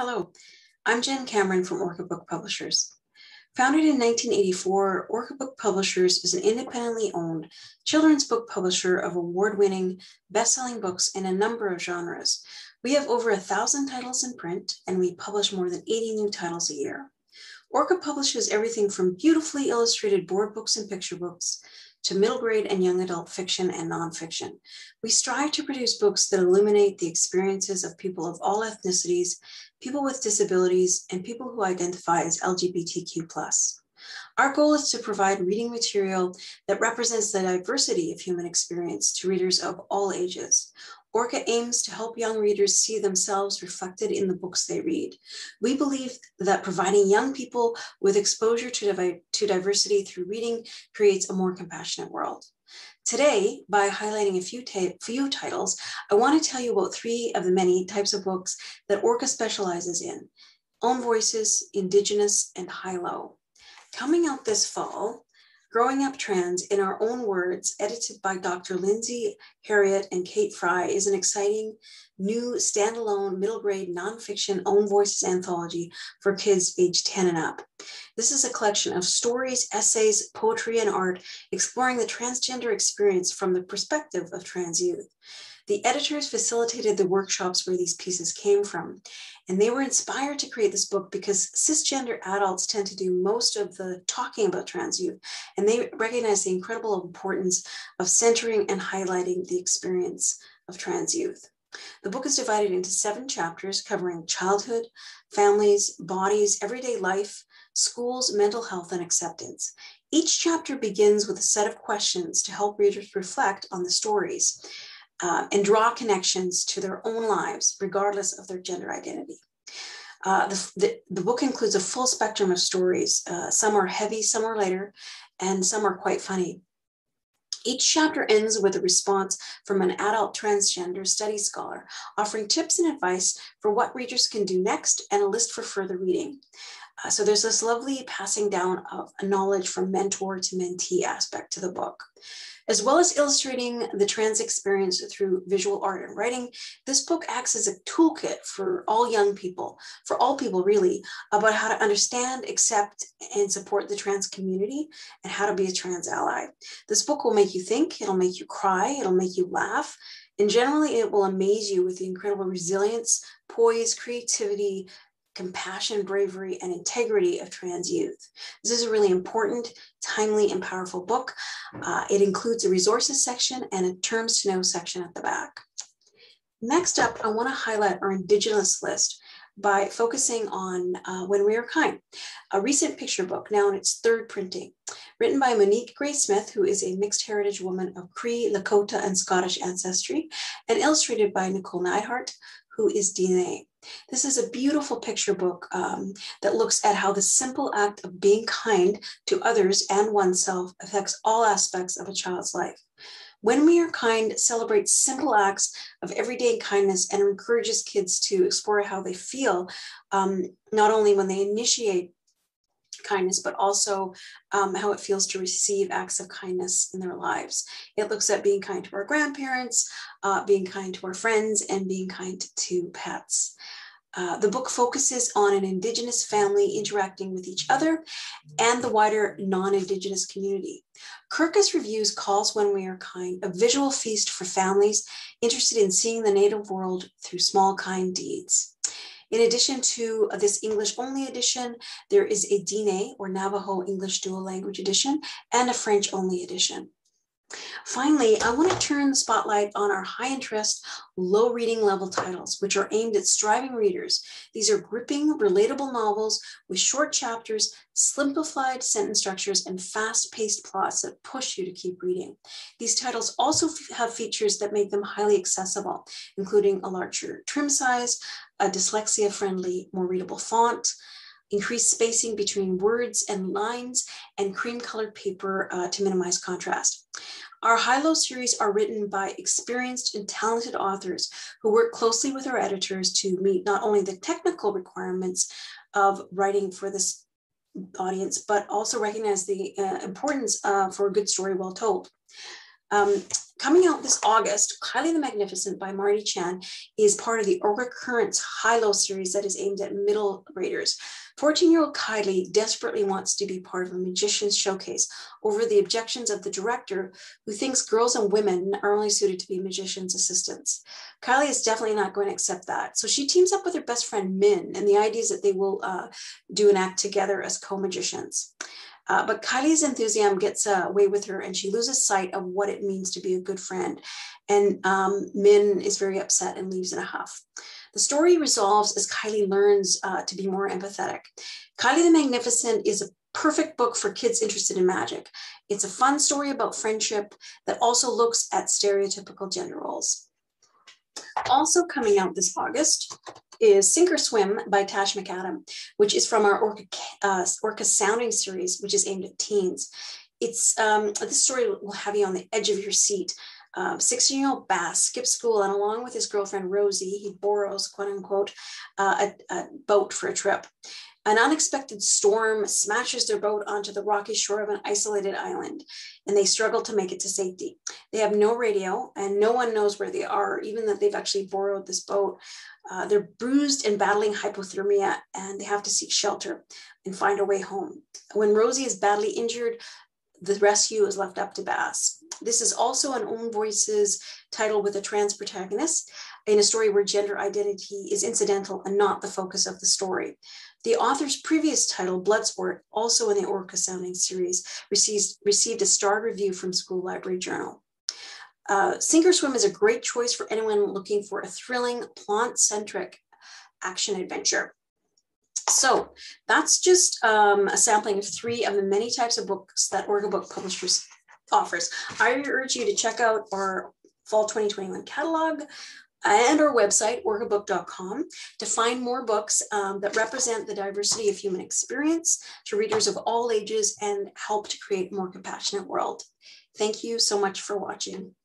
Hello, I'm Jen Cameron from Orca Book Publishers. Founded in 1984, Orca Book Publishers is an independently owned children's book publisher of award-winning, best-selling books in a number of genres. We have over 1,000 titles in print, and we publish more than 80 new titles a year. Orca publishes everything from beautifully illustrated board books and picture books to middle grade and young adult fiction and nonfiction. We strive to produce books that illuminate the experiences of people of all ethnicities, people with disabilities, and people who identify as LGBTQ+. Our goal is to provide reading material that represents the diversity of human experience to readers of all ages. Orca aims to help young readers see themselves reflected in the books they read. We believe that providing young people with exposure to diversity through reading creates a more compassionate world. Today, by highlighting a few titles, I want to tell you about 3 of the many types of books that Orca specializes in: OwnVoices, Indigenous, and Hi-Lo. Coming out this fall, Growing Up Trans in Our Own Words, edited by Dr. Lindsay Harriet and Kate Fry, is an exciting new standalone middle grade nonfiction OwnVoices anthology for kids aged 10 and up. This is a collection of stories, essays, poetry, and art exploring the transgender experience from the perspective of trans youth. The editors facilitated the workshops where these pieces came from, and they were inspired to create this book because cisgender adults tend to do most of the talking about trans youth, and they recognize the incredible importance of centering and highlighting the experience of trans youth. The book is divided into 7 chapters covering childhood, families, bodies, everyday life, schools, mental health, and acceptance. Each chapter begins with a set of questions to help readers reflect on the stories and draw connections to their own lives, regardless of their gender identity. The book includes a full spectrum of stories. Some are heavy, some are lighter, and some are quite funny. Each chapter ends with a response from an adult transgender studies scholar, offering tips and advice for what readers can do next and a list for further reading. So there's this lovely passing down of knowledge from mentor to mentee aspect to the book. As well as illustrating the trans experience through visual art and writing, this book acts as a toolkit for all young people, for all people really, about how to understand, accept, and support the trans community and how to be a trans ally. This book will make you think, it'll make you cry, it'll make you laugh, and generally it will amaze you with the incredible resilience, poise, creativity, compassion, bravery, and integrity of trans youth. This is a really important, timely, and powerful book. It includes a resources section and a terms to know section at the back. Next up, I want to highlight our Indigenous list by focusing on When We Are Kind, a recent picture book now in its 3rd printing, written by Monique Gray Smith, who is a mixed heritage woman of Cree, Lakota, and Scottish ancestry, and illustrated by Nicole Neidhart, who is DNA. This is a beautiful picture book that looks at how the simple act of being kind to others and oneself affects all aspects of a child's life. When We Are Kind celebrates simple acts of everyday kindness and encourages kids to explore how they feel, not only when they initiate kindness, but also how it feels to receive acts of kindness in their lives. It looks at being kind to our grandparents, being kind to our friends, and being kind to pets. The book focuses on an Indigenous family interacting with each other and the wider non-Indigenous community. Kirkus Reviews calls When We Are Kind a visual feast for families interested in seeing the Native world through small, kind deeds. In addition to this English-only edition, there is a Diné or Navajo English dual language edition and a French-only edition. Finally, I want to turn the spotlight on our high-interest, low reading level titles, which are aimed at striving readers. These are gripping, relatable novels with short chapters, simplified sentence structures, and fast-paced plots that push you to keep reading. These titles also have features that make them highly accessible, including a larger trim size, a dyslexia-friendly, more readable font, increased spacing between words and lines, and cream-colored paper to minimize contrast. Our Hi-Lo series are written by experienced and talented authors who work closely with our editors to meet not only the technical requirements of writing for this audience, but also recognize the importance for a good story well told. Coming out this August, Kylie the Magnificent by Marty Chan is part of the Orca Currents Hi-Lo series that is aimed at middle graders. 14-year-old Kylie desperately wants to be part of a magician's showcase over the objections of the director, who thinks girls and women are only suited to be magicians' assistants. Kylie is definitely not going to accept that. So she teams up with her best friend Min, and the idea is that they will do an act together as co-magicians. But Kylie's enthusiasm gets away with her, and she loses sight of what it means to be a good friend. And Min is very upset and leaves in a huff. The story resolves as Kylie learns to be more empathetic. Kylie the Magnificent is a perfect book for kids interested in magic. It's a fun story about friendship that also looks at stereotypical gender roles. Also coming out this August is Sink or Swim by Tash McAdam, which is from our Orca Sounding series, which is aimed at teens. It's this story will have you on the edge of your seat. 16-year-old Bass skips school, and along with his girlfriend Rosie, he borrows, quote unquote, a boat for a trip. An unexpected storm smashes their boat onto the rocky shore of an isolated island, and they struggle to make it to safety. They have no radio, and no one knows where they are, even though they've actually borrowed this boat. They're bruised and battling hypothermia, and they have to seek shelter and find a way home. When Rosie is badly injured, the rescue is left up to Bass. This is also an OwnVoices title with a trans protagonist in a story where gender identity is incidental and not the focus of the story. The author's previous title, Bloodsport, also in the Orca Sounding series, received a starred review from School Library Journal. Sink or Swim is a great choice for anyone looking for a thrilling, plot-centric action adventure. So that's just a sampling of 3 of the many types of books that Orca Book Publishers offers. I urge you to check out our Fall 2021 catalog and our website, orcabook.com, to find more books that represent the diversity of human experience to readers of all ages and help to create a more compassionate world. Thank you so much for watching.